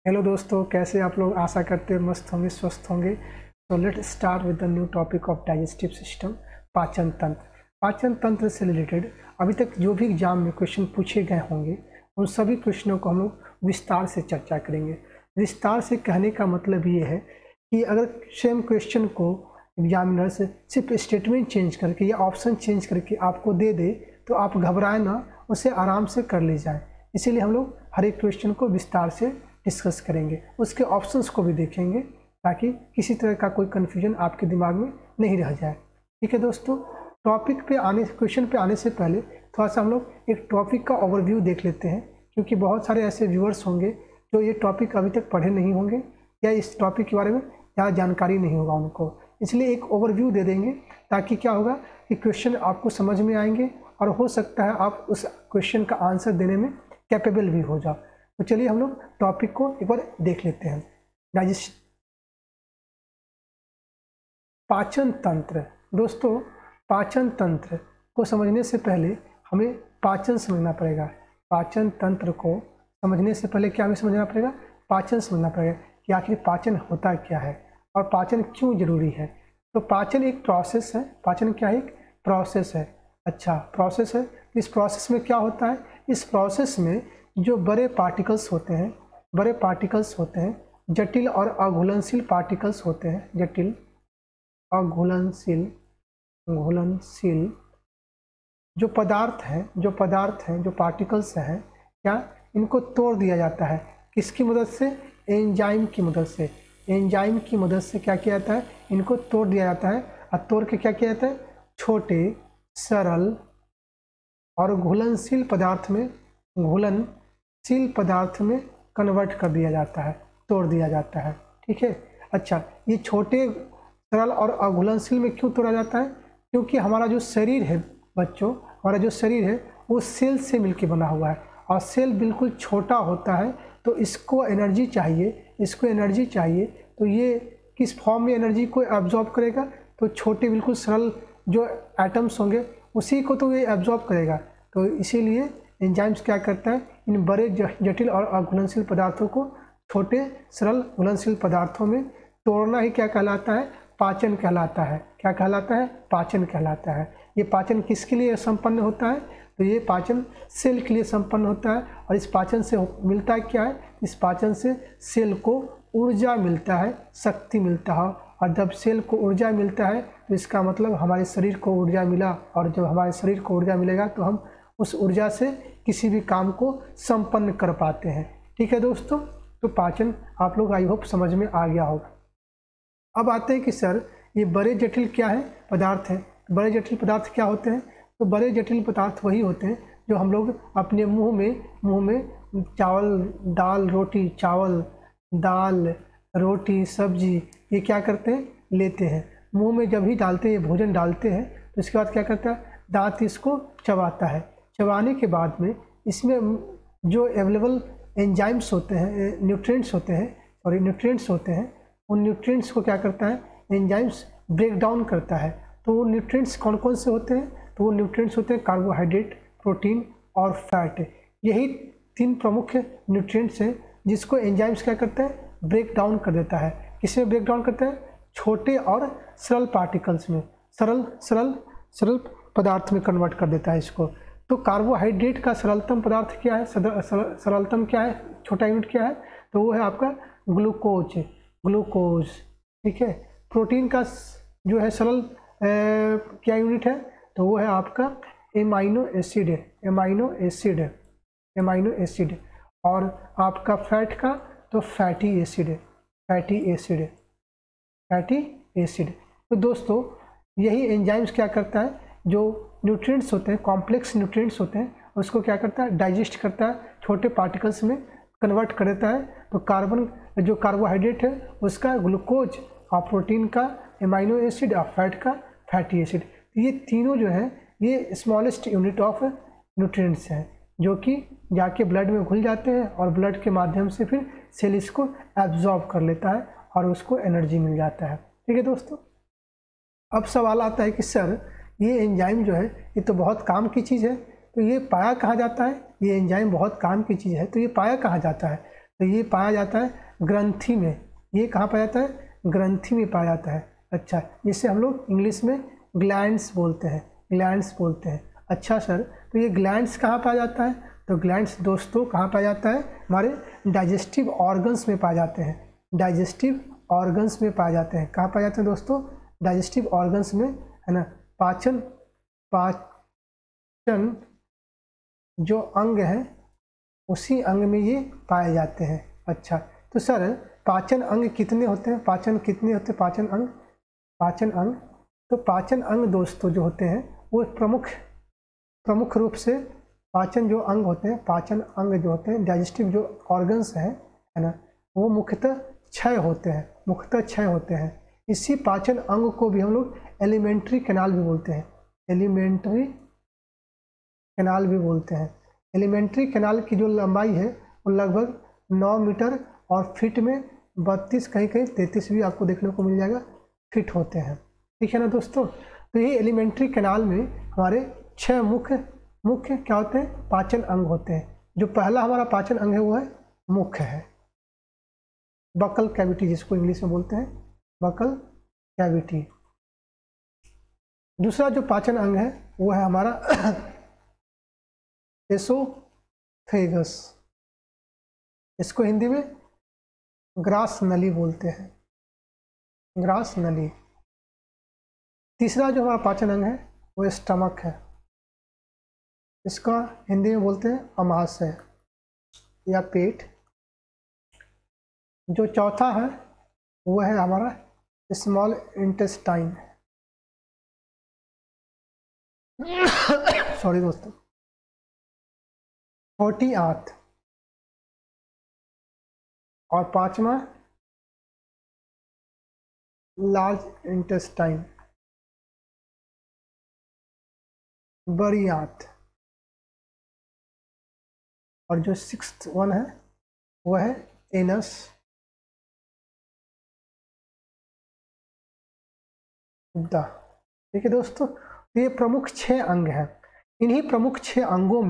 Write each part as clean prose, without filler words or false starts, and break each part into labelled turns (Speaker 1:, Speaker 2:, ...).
Speaker 1: Hello दोस्तों, कैसे आप लोग? आशा करते हैं मस्त होंगे, स्वस्थ होंगे। तो let start with the new topic of digestive system, पाचन तंत्र। पाचन तंत्र से रिलेटेड अभी तक जो भी एग्जाम में क्वेश्चन पूछे गए होंगे उन सभी क्वेश्चनों को हम लोग विस्तार से चर्चा करेंगे। विस्तार से कहने का मतलब ये है कि अगर सेम क्वेश्चन को एग्जामिनर से सिर्फ स्टेटमेंट चेंज करके या ऑप्शन चेंज करके आपको दे दे तो आप घबराए ना, उसे आराम से कर ले जाए। इसीलिए हम लोग हर एक क्वेश्चन को विस्तार से डिस्कस करेंगे, उसके ऑप्शंस को भी देखेंगे ताकि किसी तरह का कोई कन्फ्यूजन आपके दिमाग में नहीं रह जाए। ठीक है दोस्तों, टॉपिक पे आने क्वेश्चन पे आने से पहले थोड़ा सा हम लोग एक टॉपिक का ओवरव्यू देख लेते हैं, क्योंकि बहुत सारे ऐसे व्यूअर्स होंगे जो ये टॉपिक अभी तक पढ़े नहीं होंगे या इस टॉपिक के बारे में ज़्यादा जानकारी नहीं होगा उनको। इसलिए एक ओवरव्यू दे देंगे ताकि क्या होगा कि क्वेश्चन आपको समझ में आएंगे और हो सकता है आप उस क्वेश्चन का आंसर देने में कैपेबल भी हो जाओ। तो चलिए हम लोग टॉपिक को एक बार देख लेते हैं। डाइजेस्ट पाचन तंत्र। दोस्तों, पाचन तंत्र को समझने से पहले हमें पाचन समझना पड़ेगा। पाचन तंत्र को समझने से पहले क्या हमें समझना पड़ेगा? पाचन समझना पड़ेगा कि आखिर पाचन होता क्या है और पाचन क्यों जरूरी है। तो पाचन एक प्रोसेस है। पाचन क्या है? एक प्रोसेस है। अच्छा, प्रोसेस है। इस प्रोसेस में क्या होता है? इस प्रोसेस में जो बड़े पार्टिकल्स होते हैं, जटिल और अघुलनशील पार्टिकल्स होते हैं। जटिल अघुलनशील जो पदार्थ हैं, जो पार्टिकल्स हैं, क्या इनको तोड़ दिया जाता है। किसकी मदद से? एंजाइम की मदद से। एंजाइम की मदद से क्या किया जाता है? इनको तोड़ दिया जाता है। और तोड़ के क्या किया जाता है? छोटे, सरल और घुलनशील पदार्थ में कन्वर्ट कर दिया जाता है, तोड़ दिया जाता है। ठीक है। अच्छा, ये छोटे, सरल और अघुलनशील में क्यों तोड़ा जाता है? क्योंकि हमारा जो शरीर है बच्चों, हमारा जो शरीर है वो सेल से मिलकर बना हुआ है और सेल बिल्कुल छोटा होता है, तो इसको एनर्जी चाहिए। तो ये किस फॉर्म में एनर्जी को एब्जॉर्ब करेगा? तो छोटे बिल्कुल सरल जो एटम्स होंगे उसी को तो ये एब्जॉर्ब करेगा। तो इसीलिए एंजाइम्स क्या करता है? इन बड़े जटिल और अघुलनशील पदार्थों को छोटे, सरल, घुलनशील पदार्थों में तोड़ना ही क्या कहलाता है? पाचन कहलाता है। क्या कहलाता है? पाचन कहलाता है। ये पाचन किसके लिए संपन्न होता है? तो ये पाचन सेल के लिए संपन्न होता है। और इस पाचन से मिलता है क्या है? इस पाचन से सेल को ऊर्जा मिलता है, शक्ति मिलता है। और जब सेल को ऊर्जा मिलता है तो इसका मतलब हमारे शरीर को ऊर्जा मिला, और जब हमारे शरीर को ऊर्जा मिलेगा तो हम उस ऊर्जा से किसी भी काम को संपन्न कर पाते हैं। ठीक है दोस्तों, तो पाचन आप लोग आई होप समझ में आ गया होगा। अब आते हैं कि सर ये बड़े जटिल क्या है? पदार्थ हैं। बड़े जटिल पदार्थ क्या होते हैं? तो बड़े जटिल पदार्थ वही होते हैं जो हम लोग अपने मुंह में चावल, दाल, रोटी, सब्जी, ये क्या करते हैं? लेते हैं। मुंह में जब ही डालते हैं, भोजन डालते हैं, तो इसके बाद क्या करता है? दांत इसको चबाता है। चबाने के बाद में इसमें जो अवेलेबल एंजाइम्स होते हैं, न्यूट्रिएंट्स होते हैं, उन न्यूट्रिएंट्स को क्या करता है? एंजाइम्स ब्रेक डाउन करता है। तो वो न्यूट्रिएंट्स कौन कौन से होते हैं? तो वो न्यूट्रिएंट्स होते हैं कार्बोहाइड्रेट, प्रोटीन और फैट। यही 3 प्रमुख न्यूट्रिएंट्स हैं जिसको एंजाइम्स क्या करता है? ब्रेक डाउन कर देता है। किसमें ब्रेक डाउन करता है? छोटे और सरल पार्टिकल्स में, सरल पदार्थ में कन्वर्ट कर देता है इसको। तो कार्बोहाइड्रेट का सरलतम पदार्थ क्या है? सरलतम क्या है? छोटा यूनिट क्या है? तो वो है आपका ग्लूकोज। ठीक है। प्रोटीन का जो है सरल क्या यूनिट है? तो वो है आपका एमाइनो एसिड। और आपका फैट का तो फैटी एसिड। तो दोस्तों, यही एंजाइम्स क्या करता है? जो न्यूट्रिएंट्स होते हैं, कॉम्प्लेक्स न्यूट्रिएंट्स होते हैं, उसको क्या करता है? डाइजेस्ट करता है, छोटे पार्टिकल्स में कन्वर्ट कर देता है। तो जो कार्बोहाइड्रेट है उसका ग्लूकोज, और प्रोटीन का एमाइनो एसिड, और फैट का फैटी एसिड। ये तीनों जो है ये स्मॉलेस्ट यूनिट ऑफ न्यूट्रिएंट्स हैं जो कि जाके ब्लड में घुल जाते हैं और ब्लड के माध्यम से फिर सेल इसको एब्जॉर्ब कर लेता है और उसको एनर्जी मिल जाता है। ठीक है दोस्तों, अब सवाल आता है कि सर ये एंजाइम जो है ये तो बहुत काम की चीज़ है, तो ये पाया कहाँ जाता है? ये एंजाइम बहुत काम की चीज़ है, तो ये पाया कहाँ जाता है? तो ये पाया जाता है ग्रंथि में। ये कहाँ पाया जाता है? ग्रंथि में पाया जाता है। अच्छा, जिसे हम लोग इंग्लिश में ग्लैंड्स बोलते हैं, ग्लैंड्स बोलते हैं। अच्छा सर, तो ये ग्लैंड्स कहाँ पाया जाता है? तो ग्लैंड्स दोस्तों कहाँ पाया जाता है? हमारे डाइजेस्टिव ऑर्गन्स में पाए जाते हैं, डाइजेस्टिव ऑर्गन्स में पाए जाते हैं। कहाँ पाए जाते हैं दोस्तों? डाइजेस्टिव ऑर्गन्स में, है ना। पाचन जो अंग है उसी अंग में ये पाए जाते हैं। अच्छा, तो सर पाचन अंग कितने होते हैं? पाचन कितने होते हैं? पाचन अंग, पाचन अंग, तो पाचन अंग दोस्तों जो होते हैं वो प्रमुख रूप से पाचन जो अंग होते हैं, पाचन अंग जो होते हैं, डाइजेस्टिव जो ऑर्गन्स हैं, है ना, वो मुख्यतः 6 होते हैं, मुख्यतः 6 होते हैं। इसी पाचन अंग को भी हम लोग एलिमेंट्री कैनाल भी बोलते हैं, एलिमेंट्री कैनाल भी बोलते हैं। एलिमेंट्री कैनाल की जो लंबाई है वो लगभग 9 मीटर और फीट में 32, कहीं कहीं 33 भी आपको देखने को मिल जाएगा, फिट होते हैं। ठीक है ना दोस्तों। तो ये एलिमेंट्री कैनाल में हमारे 6 मुख्य क्या होते हैं? पाचन अंग होते हैं। जो पहला हमारा पाचन अंग है वो है मुख्य है, बकल कैविटी जिसको इंग्लिश में बोलते हैं, बकल कैविटी। दूसरा जो पाचन अंग है वो है हमारा एसोफेगस, इसको हिंदी में ग्रास नली बोलते हैं, ग्रास नली। तीसरा जो हमारा पाचन अंग है वो स्टमक है, इसका हिंदी में बोलते हैं अमाशय या पेट। जो चौथा है वो है हमारा स्मॉल इंटेस्टाइन, सॉरी दोस्तों, छोटी आंत। और पांचवा लार्ज इंटेस्टाइन, बड़ी आंत। और जो 6th वन है वो है एनस। ठीक है दोस्तों, तो ये प्रमुख 6 अंग हैं। इन्हीं प्रमुख 6 अंगों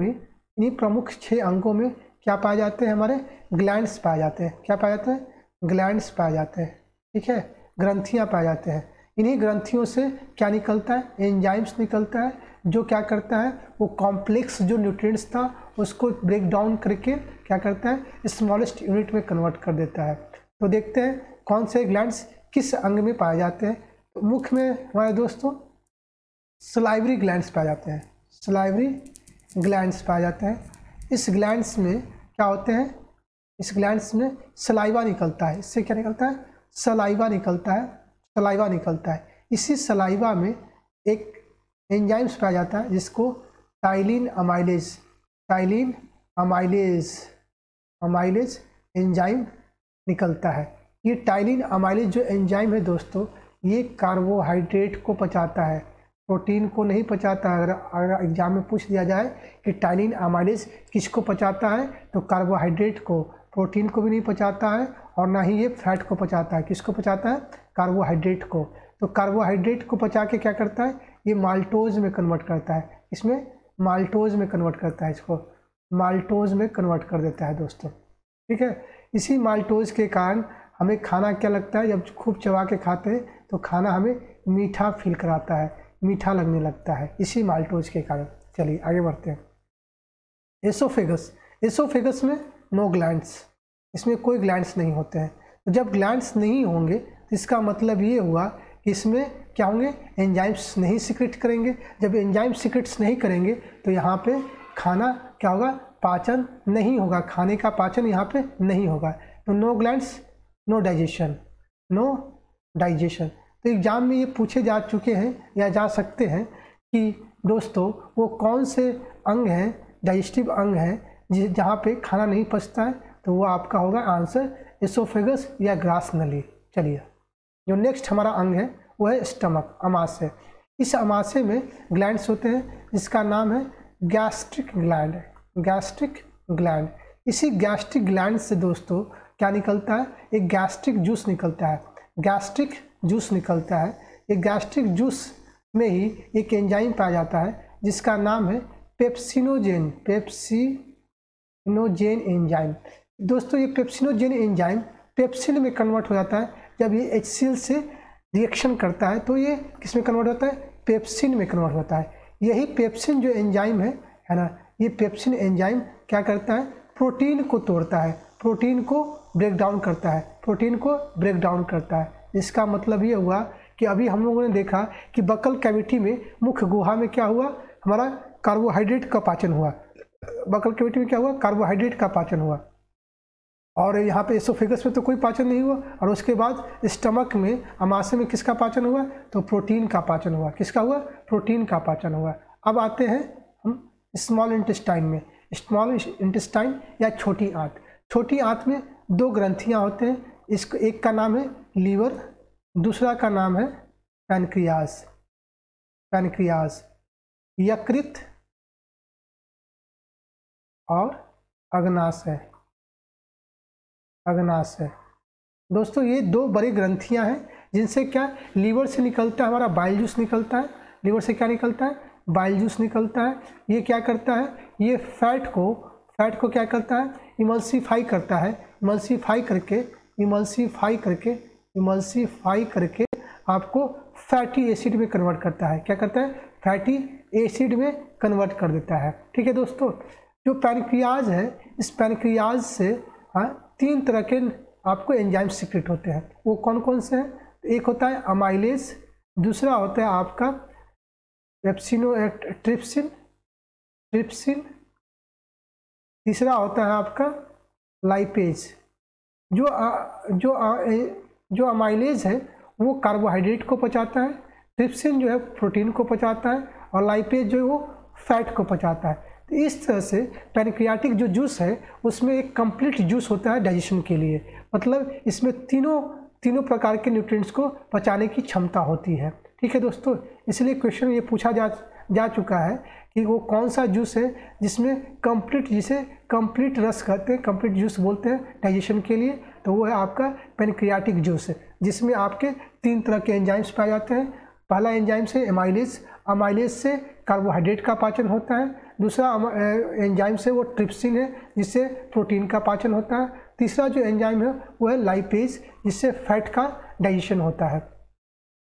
Speaker 1: में क्या पाए जाते हैं? हमारे ग्लैंड्स पाए जाते हैं। क्या पाए जाते हैं? ग्लैंड्स पाए जाते हैं। ठीक है, ग्रंथियां पाए जाते हैं। इन्हीं ग्रंथियों से क्या निकलता है? एंजाइम्स निकलता है, जो क्या करता है? वो कॉम्प्लेक्स जो न्यूट्रिएंट्स था उसको ब्रेक डाउन करके क्या करता है? स्मॉलेस्ट यूनिट में कन्वर्ट कर देता है। तो देखते हैं कौन से ग्लैंड्स किस अंग में पाए जाते हैं। तो मुख्य में हमारे दोस्तों सलाइवरी ग्लैंड्स पाए जाते हैं, सलाइवरी ग्लैंड्स पाए जाते हैं। इस ग्लैंड्स में क्या होते हैं? इस ग्लैंड्स में सलाइवा निकलता है। इससे क्या निकलता है? सलाइवा निकलता है, सलाइवा निकलता है। इसी सलाइवा में एक एंजाइम्स पाया जाता है जिसको ptyalin amylase, ptyalin amylase enzyme निकलता है। ये टाइलिन अमाइलेज जो एंजाइम है दोस्तों, ये कार्बोहाइड्रेट को पचाता है, प्रोटीन को नहीं पचाता है। अगर एग्जाम में पूछ दिया जाए कि टाइलिन अमाइलेज किसको पचाता है, तो कार्बोहाइड्रेट को, प्रोटीन को भी नहीं पचाता है और ना ही ये फैट को पचाता है। किसको पचाता है? कार्बोहाइड्रेट को। तो कार्बोहाइड्रेट को पचा के क्या करता है? ये माल्टोज में कन्वर्ट करता है। इसमें माल्टोज में कन्वर्ट करता है, इसको माल्टोज में कन्वर्ट कर देता है दोस्तों। ठीक है, इसी माल्टोज के कारण हमें खाना क्या लगता है? जब खूब चबा के खाते हैं तो खाना हमें मीठा फील कराता है, मीठा लगने लगता है, इसी माल्टोज के कारण। चलिए आगे बढ़ते हैं। एसोफेगस, एसोफेगस में नो ग्लैंड्स, इसमें कोई ग्लैंड्स नहीं होते हैं। तो जब ग्लैंड्स नहीं होंगे तो इसका मतलब ये हुआ कि इसमें क्या होंगे? एंजाइम्स नहीं सिक्रेट करेंगे। जब एंजाइम सिक्रेट्स नहीं करेंगे तो यहाँ पे खाना क्या होगा? पाचन नहीं होगा, खाने का पाचन यहाँ पे नहीं होगा। तो no glands, no digestion, no digestion. तो एग्जाम में ये पूछे जा चुके हैं या जा सकते हैं कि दोस्तों वो कौन से अंग हैं, डाइजेस्टिव अंग हैं जहाँ पे खाना नहीं पचता है, तो वो आपका होगा आंसर एसोफेगस या ग्रास नली। चलिए, जो नेक्स्ट हमारा अंग है वो है स्टमक, अमाशय। इस अमाशय में ग्लैंड्स होते हैं जिसका नाम है गैस्ट्रिक ग्लैंड, गैस्ट्रिक ग्लैंड। इसी गैस्ट्रिक ग्लैंड से दोस्तों क्या निकलता है? एक गैस्ट्रिक जूस निकलता है, गैस्ट्रिक जूस निकलता है। एक गैस्ट्रिक जूस में ही एक एंजाइम पाया जाता है जिसका नाम है पेप्सिनोजेन, पेप्सिनोजेन एंजाइम। दोस्तों ये पेप्सिनोजेन एंजाइम पेप्सिन में कन्वर्ट हो जाता है। जब ये HCl से रिएक्शन करता है तो ये किस में कन्वर्ट होता है, पेप्सिन में कन्वर्ट होता है। यही पेप्सिन जो एंजाइम है ना, ये पेप्सिन एंजाइम क्या करता है, प्रोटीन को तोड़ता है, प्रोटीन को ब्रेक डाउन करता है, प्रोटीन को ब्रेक डाउन करता है। इसका मतलब ये हुआ कि अभी हम लोगों ने देखा कि बकल कैविटी में, मुख्य गुहा में क्या हुआ, हमारा कार्बोहाइड्रेट का पाचन हुआ। बकल कैविटी में क्या हुआ, कार्बोहाइड्रेट का पाचन हुआ। और यहाँ पे एसोफेगस में तो कोई पाचन नहीं हुआ। और उसके बाद स्टमक में, अमाशय में किसका पाचन हुआ, तो प्रोटीन का पाचन हुआ। किसका हुआ, प्रोटीन का पाचन हुआ। अब आते हैं हम स्मॉल इंटेस्टाइन में। स्मॉल इंटेस्टाइन या छोटी आंत। छोटी आंत में दो ग्रंथियाँ होते हैं। इसको एक का नाम है लीवर, दूसरा का नाम है पैनक्रियाज। पैनक्रियाज, यकृत और अग्नाशय। अग्नाशय दोस्तों ये दो बड़ी ग्रंथियां हैं जिनसे क्या, लीवर से निकलता है हमारा बाइल जूस निकलता है। लीवर से क्या निकलता है, बाइल जूस निकलता है। ये क्या करता है, ये फैट को क्या करता है, इमल्सीफाई करता है। इमल्सीफाई करके आपको फैटी एसिड में कन्वर्ट करता है। क्या करता है, फैटी एसिड में कन्वर्ट कर देता है। ठीक है दोस्तों, जो पैनक्रियाज है, इस पैनक्रियाज से तीन तरह के आपको एंजाइम सीक्रेट होते हैं। वो कौन कौन से हैं, एक होता है अमाइलेज, दूसरा होता है आपका ट्रिप्सिन, तीसरा होता है आपका लाइपेज। जो अमाइलेज है वो कार्बोहाइड्रेट को पचाता है, ट्रिप्सिन जो है प्रोटीन को पचाता है, और लाइपेज जो है वो फैट को पचाता है। तो इस तरह से पैनक्रियाटिक जो जूस है उसमें एक कंप्लीट जूस होता है डाइजेशन के लिए। मतलब इसमें तीनों प्रकार के न्यूट्रिएंट्स को पचाने की क्षमता होती है। ठीक है दोस्तों, इसलिए क्वेश्चन ये पूछा जा चुका है कि वो कौन सा जूस है जिसमें जिसे कंप्लीट रस कहते हैं, कंप्लीट जूस बोलते हैं डाइजेशन के लिए। तो वो है आपका पैनक्रियाटिक जूस, जिसमें आपके तीन तरह के एंजाइम्स पाए जाते हैं। पहला एंजाइम से अमाइलेज से कार्बोहाइड्रेट का पाचन होता है। दूसरा एंजाइम से वो ट्रिप्सिन है जिससे प्रोटीन का पाचन होता है। तीसरा जो एंजाइम है वो है लाइपेज, जिससे फैट का डाइजेशन होता है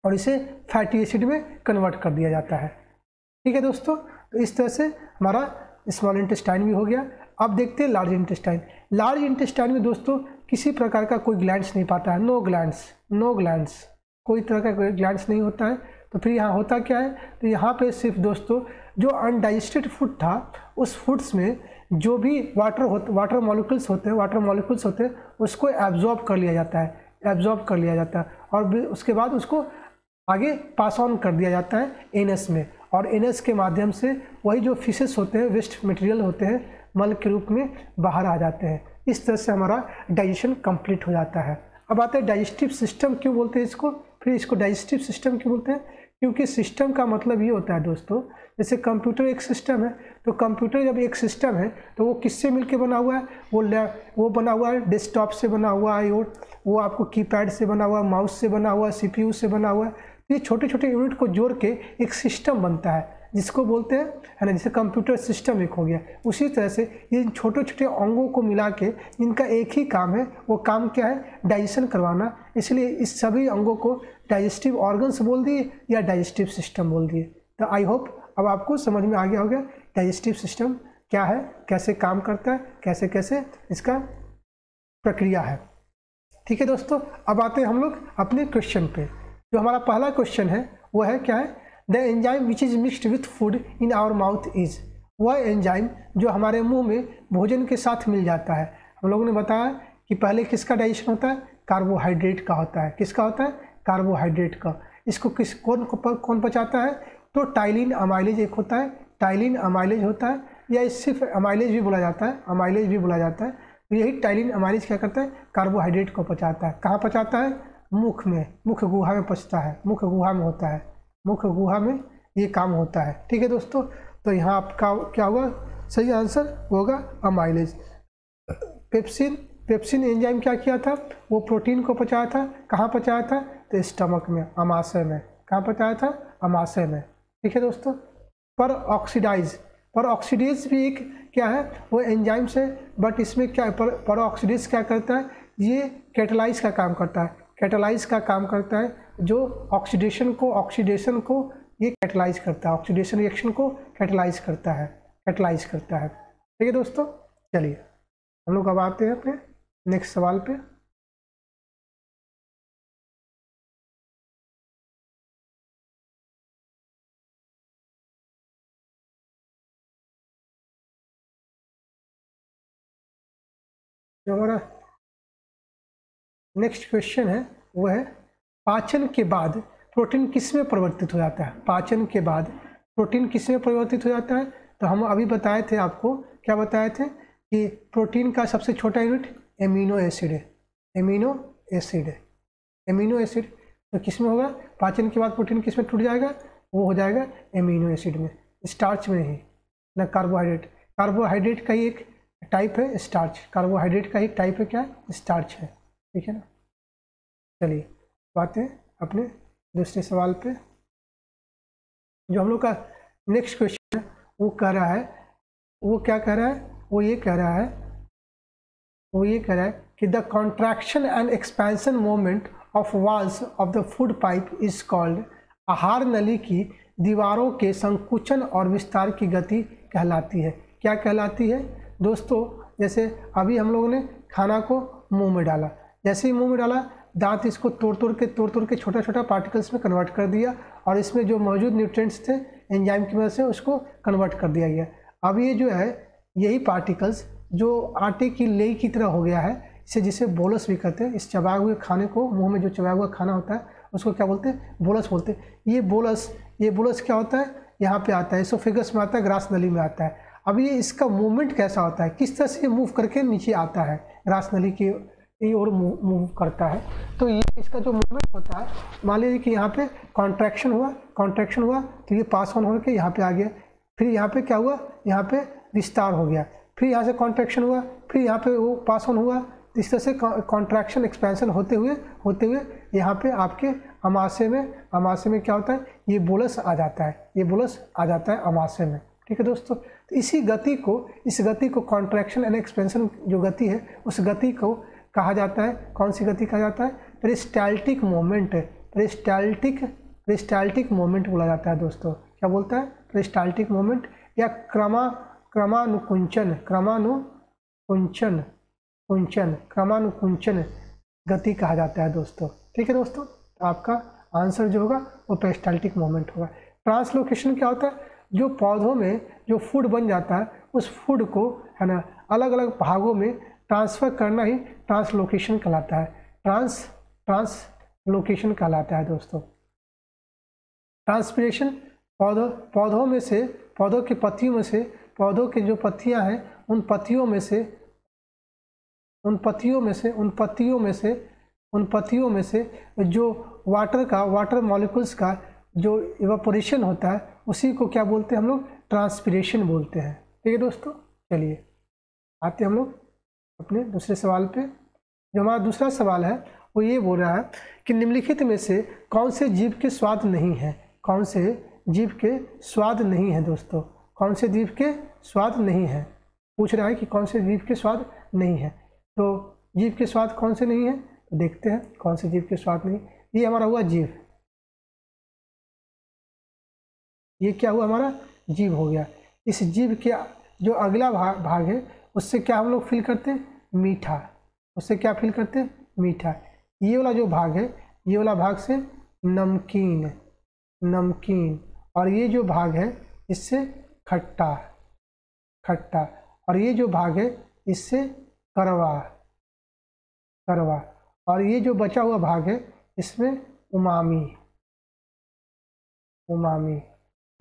Speaker 1: और इसे फैटी एसिड में कन्वर्ट कर दिया जाता है। ठीक है दोस्तों, तो इस तरह से हमारा स्मॉल इंटेस्टाइन भी हो गया। अब देखते हैं लार्ज इंटेस्टाइन। लार्ज इंटेस्टाइन में दोस्तों किसी प्रकार का कोई ग्लैंड्स नहीं पाता है, नो ग्लैंड्स, कोई तरह का कोई ग्लैंड्स नहीं होता है। तो फिर यहाँ होता क्या है, तो यहाँ पे सिर्फ दोस्तों जो अनडाइजेस्टेड फूड था उस फूड्स में जो भी वाटर मॉलिक्यूल्स होते हैं उसको एब्जॉर्ब कर लिया जाता है, और उसके बाद उसको आगे पास ऑन कर दिया जाता है एनस में, और एनस के माध्यम से वही जो फिशेस होते हैं, वेस्ट मटेरियल होते हैं, मल के रूप में बाहर आ जाते हैं। इस तरह से हमारा डाइजेशन कंप्लीट हो जाता है। अब आता है डाइजेस्टिव सिस्टम क्यों बोलते हैं इसको, फिर इसको डाइजेस्टिव सिस्टम क्यों बोलते हैं, क्योंकि सिस्टम का मतलब ये होता है दोस्तों, जैसे कंप्यूटर एक सिस्टम है, तो कंप्यूटर जब एक सिस्टम है तो वो किससे मिलके बना हुआ है, वो बना हुआ है डेस्कटॉप से बना हुआ है, वो आपको कीपैड से बना हुआ है, माउस से बना हुआ है, CPU से बना हुआ है। ये छोटे छोटे यूनिट को जोड़ के एक सिस्टम बनता है जिसको बोलते हैं, है ना, जैसे कंप्यूटर सिस्टम एक हो गया। उसी तरह से ये छोटे छोटे अंगों को मिला के इनका एक ही काम है, वो काम क्या है, डाइजेशन करवाना। इसलिए इस सभी अंगों को डाइजेस्टिव ऑर्गन्स बोल दिए या डाइजेस्टिव सिस्टम बोल दिए। तो आई होप अब आपको समझ में आ गया होगा डाइजेस्टिव सिस्टम क्या है, कैसे काम करता है, कैसे कैसे इसका प्रक्रिया है। ठीक है दोस्तों, अब आते हैं हम लोग अपने क्वेश्चन पे। जो हमारा पहला क्वेश्चन है वो है क्या है, the enzyme which is mixed with food in our mouth is, वह एंजाइम जो हमारे मुंह में भोजन के साथ मिल जाता है। हम लोगों ने बताया कि पहले किसका डाइजेशन होता है, कार्बोहाइड्रेट का होता है। किसका होता है, कार्बोहाइड्रेट का। इसको कौन पचाता है, तो टाइलिन अमाइलेज एक होता है, टाइलिन अमाइलेज होता है, या सिर्फ अमाइलेज भी बोला जाता है, तो यही टाइलिन अमाइलेज क्या करता है, कार्बोहाइड्रेट को पचाता है। कहाँ पचाता है, मुख में, मुख्य गुहा में पचता है, मुख्य गुहा में होता है, मुख्य गुहा में ये काम होता है। ठीक है दोस्तों, तो यहाँ आपका क्या होगा, सही आंसर होगा अमाइलेज। पेप्सिन एंजाइम क्या किया था, वो प्रोटीन को पचाया था। कहाँ पचाया था, तो स्टमक में, अमाशय में। कहाँ पचाया था, अमाशय में। ठीक है दोस्तों, पर ऑक्सीडेज भी एक क्या है, वो एंजाइम्स है, बट इसमें क्या परऑक्सीडेज क्या करता है, ये कैटालाइज का काम करता है, कैटालाइज का काम करता है, जो ऑक्सीडेशन को ये कैटालाइज करता है, ऑक्सीडेशन रिएक्शन को कैटालाइज करता है। ठीक है दोस्तों, चलिए हम लोग अब आते हैं अपने नेक्स्ट सवाल पे। जो हमारा नेक्स्ट क्वेश्चन है वो है, पाचन के बाद प्रोटीन किस में परिवर्तित हो जाता है? पाचन के बाद प्रोटीन किस में परिवर्तित हो जाता है? तो हम अभी बताए थे आपको, क्या बताए थे कि प्रोटीन का सबसे छोटा यूनिट एमिनो एसिड है, एमिनो एसिड। तो किस में होगा? पाचन के बाद प्रोटीन किस में टूट जाएगा? वो हो जाएगा एमिनो एसिड में, स्टार्च में ही ना, कार्बोहाइड्रेट का ही एक टाइप है स्टार्च, कार्बोहाइड्रेट का ही टाइप है क्या? स्टार्च है। ठीक है ना, चलिए बातें अपने दूसरे सवाल पे। जो हम लोग का नेक्स्ट क्वेश्चन है वो कह रहा है, वो क्या कह रहा है, वो ये कह रहा है कि the contraction and expansion moment of walls of the food pipe is called, आहार नली की दीवारों के संकुचन और विस्तार की गति कहलाती है। क्या कहलाती है दोस्तों? जैसे अभी हम लोगों ने खाना को मुंह में डाला, जैसे ही मुंह में डाला, दांत इसको तोड़ के छोटा छोटा पार्टिकल्स में कन्वर्ट कर दिया, और इसमें जो मौजूद न्यूट्रिएंट्स थे एंजाइम की मदद से उसको कन्वर्ट कर दिया गया। अब ये जो है, यही पार्टिकल्स जो आटे की लेई की तरह हो गया है, इसे जिसे बोलस भी कहते हैं। इस चबाए हुए खाने को, मुंह में जो चबाया हुआ खाना होता है उसको क्या बोलते हैं? बोलस बोलते हैं। ये बोलस क्या होता है? यहाँ पे आता है, एसोफेगस में आता है, ग्रास नली में आता है। अब ये इसका मूवमेंट कैसा होता है, किस तरह से मूव करके नीचे आता है, ग्रास नली की ओर मूव करता है। तो ये इसका जो मूवमेंट होता है, मान लीजिए कि यहाँ पे कॉन्ट्रैक्शन हुआ तो ये पास ऑन होकर यहाँ पे आ गया, फिर यहाँ पे क्या हुआ, यहाँ पे विस्तार हो गया, फिर यहाँ से कॉन्ट्रैक्शन हुआ, फिर यहाँ पे वो पास ऑन हुआ। तो इस तरह से कॉन्ट्रैक्शन एक्सपेंशन होते हुए यहाँ पे आपके अमाशय में क्या होता है, ये बोलस आ जाता है अमाशय में। ठीक है दोस्तों, तो इस गति को कॉन्ट्रैक्शन एंड एक्सपेंशन जो गति है, उस गति को कहा जाता है, कौन सी गति कहा जाता है? पेरिस्टाल्टिक मोमेंट बोला जाता है दोस्तों। क्या बोलता है? पेरिस्टाल्टिक मोमेंट या क्रमानुकुंचन गति कहा जाता है दोस्तों। ठीक है दोस्तों, तो आपका आंसर जो होगा वो पेरिस्टाल्टिक मोमेंट होगा। ट्रांसलोकेशन क्या होता है? जो पौधों में जो फूड बन जाता है, उस फूड को है ना अलग अलग भागों में ट्रांसफ़र करना ही ट्रांसलोकेशन कहलाता है। ट्रांसलोकेशन कहलाता है दोस्तों। ट्रांसपिरेशन पौधों में से, पौधों की पत्तियों में से, पौधों की जो पत्तियां हैं उन पत्तियों में से जो वाटर मॉलिक्यूल्स का जो इवापोरेशन होता है, उसी को क्या बोलते हैं हम लोग? ट्रांसपिरेशन बोलते हैं। ठीक है दोस्तों, चलिए आते हम लोग अपने दूसरे सवाल पे। जो हमारा दूसरा सवाल है वो ये बोल रहा है कि निम्नलिखित में से कौन से जीव के स्वाद नहीं है? कौन से जीव के स्वाद नहीं है दोस्तों? कौन से जीव के स्वाद नहीं है, पूछ रहा है कि कौन से जीव के स्वाद नहीं है। तो जीव के स्वाद कौन से नहीं है, तो देखते हैं कौन से जीव के स्वाद नहीं। ये हमारा हुआ जीव, ये क्या हुआ? हमारा जीव हो गया। इस जीव के जो अगला भाग है, उससे क्या हम लोग फील करते हैं? मीठा। उससे क्या फील करते हैं? मीठा। ये वाला जो भाग है, ये वाला भाग से नमकीन, और ये जो भाग है इससे खट्टा, और ये जो भाग है इससे कड़वा, और ये जो बचा हुआ भाग है इसमें उमामी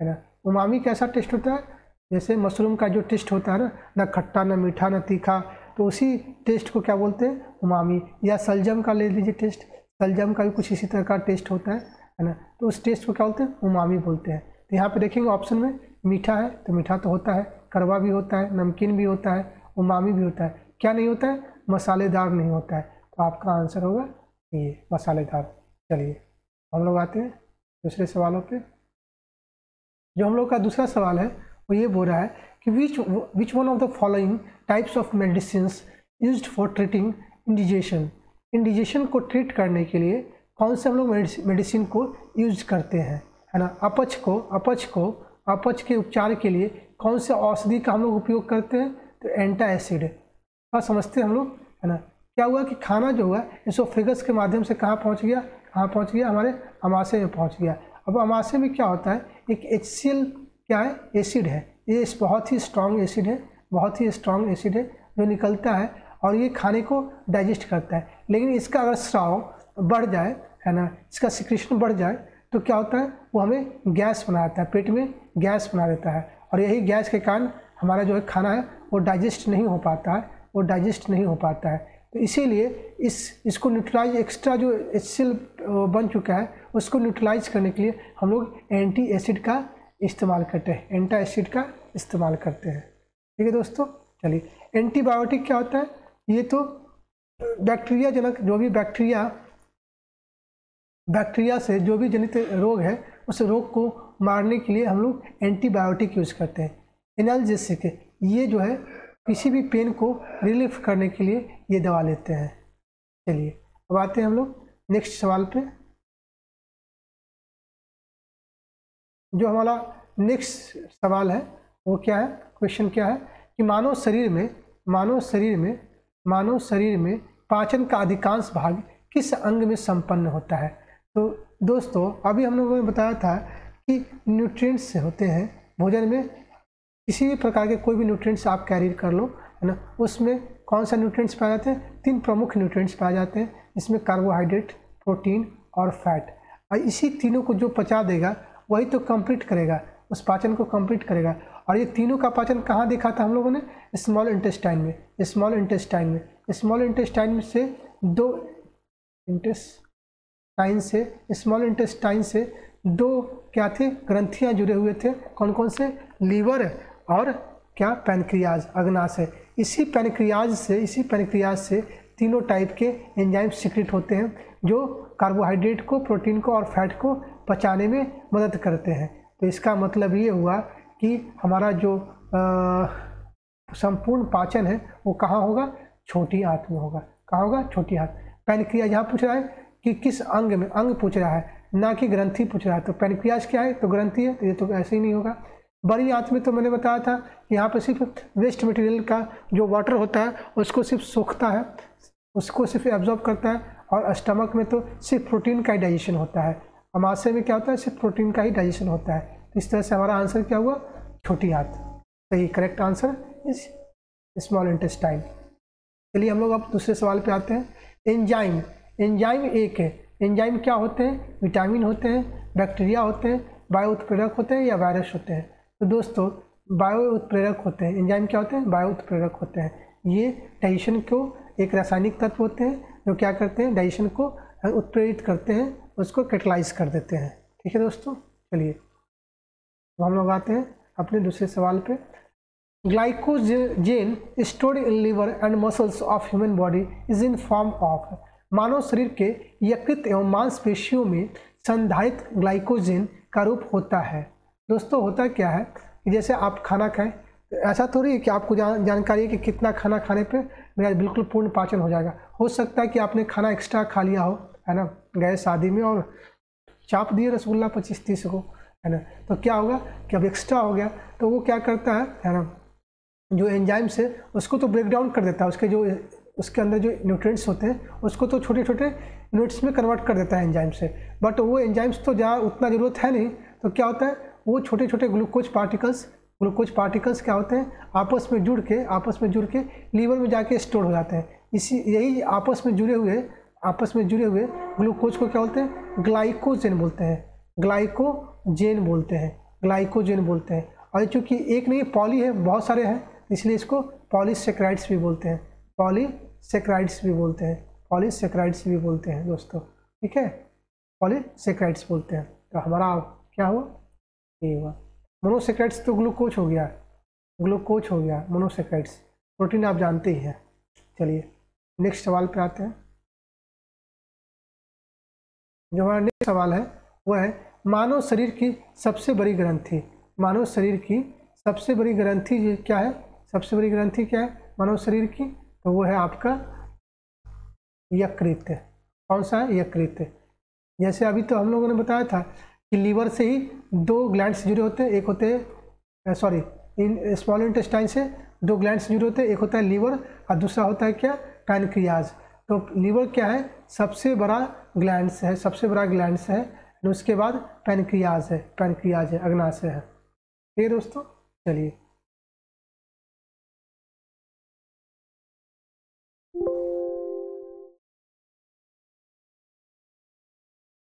Speaker 1: है ना। उमामी कैसा टेस्ट होता है? जैसे मशरूम का जो टेस्ट होता है ना खट्टा, ना मीठा, ना तीखा, तो उसी टेस्ट को क्या बोलते हैं? उमामी। या सलजम का ले लीजिए टेस्ट, सलजम का भी कुछ इसी तरह का टेस्ट होता है ना, तो उस टेस्ट को क्या बोलते हैं? उमामी बोलते हैं। तो यहाँ पे देखेंगे ऑप्शन में मीठा है, तो मीठा तो होता है, कड़वा भी होता है, नमकीन भी होता है, उमामी भी होता है। क्या नहीं होता है? मसालेदार नहीं होता है। तो आपका आंसर होगा ये मसालेदार। चलिए हम लोग आते हैं दूसरे सवालों पे। जो हम लोग का दूसरा सवाल है वो ये बोल रहा है कि which one of the following types of medicines used for treating indigestion. Indigestion को ट्रीट करने के लिए कौन से हम लोग मेडिसिन को यूज करते हैं, है ना। अपच के उपचार के लिए कौन से औषधि का हम लोग उपयोग करते हैं, तो एंटासिड। बात समझते हैं हम लोग, है ना। क्या हुआ कि खाना जो हुआ एसोफेगस के माध्यम से कहाँ पहुँच गया, हमारे अमाशय में पहुँच गया। अब अमाशय में क्या होता है, एक HCl क्या है, एसिड है। ये बहुत ही स्ट्रॉन्ग एसिड है, जो निकलता है और ये खाने को डाइजेस्ट करता है। लेकिन इसका अगर स्राव बढ़ जाए, है ना, इसका सिक्रेशन बढ़ जाए तो क्या होता है, वो हमें गैस बना देता है, पेट में गैस बना देता है। और यही गैस के कारण हमारा जो है खाना है वो डाइजेस्ट नहीं हो पाता है, तो इसीलिए इसको न्यूट्रलाइज, एक्स्ट्रा जो HCl बन चुका है उसको न्यूट्रलाइज करने के लिए हम लोग एंटासिड का इस्तेमाल करते हैं, ठीक है दोस्तों। चलिए, एंटीबायोटिक क्या होता है, ये तो बैक्टीरिया जनक जो भी बैक्टीरिया से जो भी जनित रोग है उस रोग को मारने के लिए हम लोग एंटीबायोटिक यूज़ करते हैं। एनाल्जेसिक, ये जो है किसी भी पेन को रिलीफ करने के लिए ये दवा लेते हैं। चलिए अब आते हैं हम लोग नेक्स्ट सवाल पे। जो हमारा नेक्स्ट सवाल है वो क्या है, क्वेश्चन क्या है कि मानव शरीर में पाचन का अधिकांश भाग किस अंग में संपन्न होता है। तो दोस्तों अभी हम लोगों ने बताया था कि न्यूट्रिएंट्स होते हैं भोजन में, किसी भी प्रकार के कोई भी न्यूट्रिएंट्स आप कैरी कर लो, है ना, उसमें कौन सा न्यूट्रिएंट्स पाए जाते हैं, 3 प्रमुख न्यूट्रिएंट्स पाए जाते हैं, इसमें कार्बोहाइड्रेट, प्रोटीन और फैट। और इसी तीनों को जो पचा देगा वही तो कंप्लीट करेगा, उस पाचन को कंप्लीट करेगा। और ये तीनों का पाचन कहाँ देखा था हम लोगों ने, स्मॉल इंटेस्टाइन से दो क्या थे, ग्रंथियाँ जुड़े हुए थे, कौन कौन से, लीवर और क्या, पैनक्रियाज, अग्नाशय। इसी पैनक्रियाज से तीनों टाइप के एंजाइम सीक्रेट होते हैं जो कार्बोहाइड्रेट को, प्रोटीन को और फैट को पचाने में मदद करते हैं। तो इसका मतलब ये हुआ कि हमारा जो संपूर्ण पाचन है वो कहाँ होगा, छोटी आंत में होगा। कहाँ होगा, छोटी आंत। पैनक्रियाज यहाँ पूछ रहा है कि किस अंग में, अंग पूछ रहा है ना कि ग्रंथि पूछ रहा है। तो पैनक्रियाज क्या है, तो ग्रंथि है, तो ये तो ऐसे ही नहीं होगा। बड़ी आंत में तो मैंने बताया था यहाँ पे सिर्फ वेस्ट मटेरियल का जो वाटर होता है उसको सिर्फ सोखता है, उसको सिर्फ एब्जॉर्ब करता है। और स्टमक में तो सिर्फ प्रोटीन का ही डाइजेशन होता है। अमाशय में क्या होता है, सिर्फ प्रोटीन का ही डाइजेशन होता है। तो इस तरह से हमारा आंसर क्या हुआ, छोटी आंत। सही correct answer is small intestine. चलिए हम लोग अब दूसरे सवाल पे आते हैं। एंजाइम एक है। एंजाइम क्या होते हैं, विटामिन होते हैं, बैक्टीरिया होते हैं, बायो उत्प्रेरक होते हैं या वायरस होते हैं। तो दोस्तों बायो उत्प्रेरक होते हैं। एंजाइम क्या होते हैं, बायो उत्प्रेरक होते हैं। ये डाइजेशन को, एक रासायनिक तत्व होते हैं जो क्या करते हैं, डाइजेशन को उत्प्रेरित करते हैं, उसको कैटलाइज कर देते हैं। ठीक है दोस्तों, चलिए तो हम लोग आते हैं अपने दूसरे सवाल पे। Glycogen stored in liver and muscles of human body is in form of. मानव शरीर के यकृत एवं मांसपेशियों में संधारित ग्लाइकोजेन का रूप होता है। दोस्तों होता क्या है कि जैसे आप खाना खाएं, तो ऐसा थोड़ी है कि आपको जानकारी है कि कितना खाना खाने पे मेरा बिल्कुल पूर्ण पाचन हो जाएगा। हो सकता है कि आपने खाना एक्स्ट्रा खा लिया हो, है ना, गए शादी में और चाप दिए रसगुल्ला 25-30 को, है ना, तो क्या होगा कि अब एक्स्ट्रा हो गया तो वो क्या करता है ना, जो एंजाइम्स है उसको तो ब्रेक डाउन कर देता है, उसके अंदर जो न्यूट्रिएंट्स होते हैं उसको तो छोटे छोटे यूनिट्स में कन्वर्ट कर देता है एंजाइम से। बट वो एंजाइम्स तो ज़्यादा उतना ज़रूरत है नहीं, तो क्या होता है वो छोटे छोटे ग्लूकोज पार्टिकल्स क्या होते हैं, आपस में जुड़ के लीवर में जाके स्टोर हो जाते हैं। यही आपस में जुड़े हुए ग्लूकोज को क्या बोलते हैं, ग्लाइकोजेन बोलते हैं। और चूँकि एक नहीं पॉली है, बहुत सारे हैं, इसलिए इसको पॉलीसेक्राइड्स भी बोलते हैं दोस्तों। ठीक है, पॉलीसेक्राइड्स बोलते हैं। तो हमारा क्या हुआ, ये हुआ। मोनोसेक्राइड्स तो ग्लूकोज हो गया, मोनोसेक्राइड्स प्रोटीन आप जानते ही हैं। चलिए नेक्स्ट सवाल पे आते हैं। जो हमारा नेक्स्ट सवाल है वो है मानव शरीर की सबसे बड़ी ग्रंथि सबसे बड़ी ग्रंथि क्या है, सबसे बड़ी ग्रंथि क्या है मानव शरीर की, तो वो है आपका यकृत। कौन सा है, यकृत। जैसे अभी तो हम लोगों ने बताया था कि लीवर से ही 2 ग्लैंड्स जुड़े होते हैं, एक होते हैं स्मॉल इंटेस्टाइन से 2 ग्लैंड्स जुड़े होते हैं, एक होता है लीवर और दूसरा होता है क्या, पैनक्रियाज। तो लीवर क्या है, सबसे बड़ा ग्लैंड्स है, सबसे बड़ा ग्लैंड्स है। उसके बाद पैनक्रियाज है, पैनक्रियाज है, अग्नाशय है। ठीक है दोस्तों, चलिए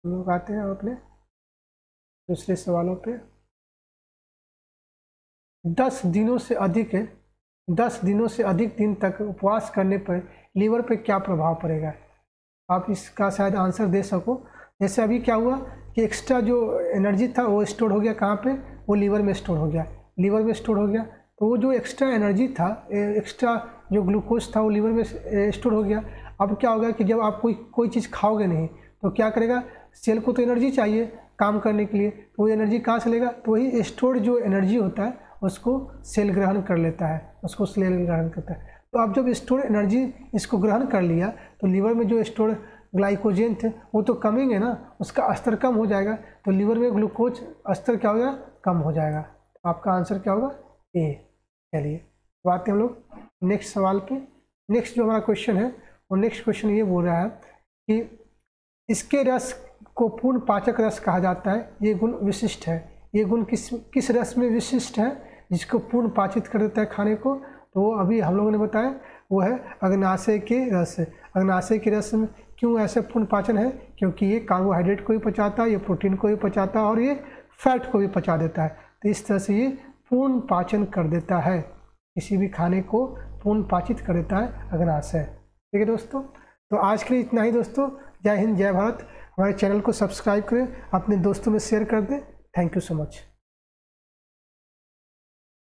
Speaker 1: हम लोग आते हैं अपने दूसरे सवालों पे। 10 दिनों से अधिक 10 दिनों से अधिक दिन तक उपवास करने पर लीवर पे क्या प्रभाव पड़ेगा? आप इसका शायद आंसर दे सको। जैसे अभी क्या हुआ कि एक्स्ट्रा जो एनर्जी था वो स्टोर हो गया कहाँ पे, वो लीवर में स्टोर हो गया, लीवर में स्टोर हो गया। तो वो जो एक्स्ट्रा एनर्जी था, एक्स्ट्रा जो ग्लूकोज था वो लीवर में स्टोर हो गया। अब क्या होगा कि जब आप कोई चीज़ खाओगे नहीं तो क्या करेगा, सेल को तो एनर्जी चाहिए काम करने के लिए, तो वो एनर्जी कहाँ से लेगा, तो वही स्टोर जो एनर्जी होता है उसको सेल ग्रहण कर लेता है, उसको सेल ग्रहण करता है। तो अब जब स्टोर एनर्जी इसको ग्रहण कर लिया तो लीवर में जो स्टोर ग्लाइकोजन थे वो तो कमेंगे ना, उसका स्तर कम हो जाएगा, तो लीवर में ग्लूकोज स्तर क्या होगा, कम हो जाएगा। आपका आंसर क्या होगा, ए। चलिए तो आते हैं हम लोग नेक्स्ट सवाल पे। नेक्स्ट जो हमारा क्वेश्चन है वो नेक्स्ट क्वेश्चन ये बोल रहा है कि इसके रस को पूर्ण पाचक रस कहा जाता है, ये गुण विशिष्ट है। ये गुण किस रस में विशिष्ट है जिसको पूर्ण पाचित कर देता है खाने को, तो वो अभी हम लोगों ने बताया वो है अग्नाशय के रस। अग्नाशय के रस में क्यों ऐसे पूर्ण पाचन है, क्योंकि ये कार्बोहाइड्रेट को भी पचाता है, ये प्रोटीन को भी पचाता है और ये फैट को भी पचा देता है। तो इस तरह से ये पूर्ण पाचन कर देता है, किसी भी खाने को पूर्ण पाचित कर देता है अग्नाशय। ठीक है दोस्तों, तो आज के लिए इतना ही दोस्तों। जय हिंद, जय भारत। हमारे चैनल को सब्सक्राइब करें, अपने दोस्तों में शेयर कर दें। Thank you so much.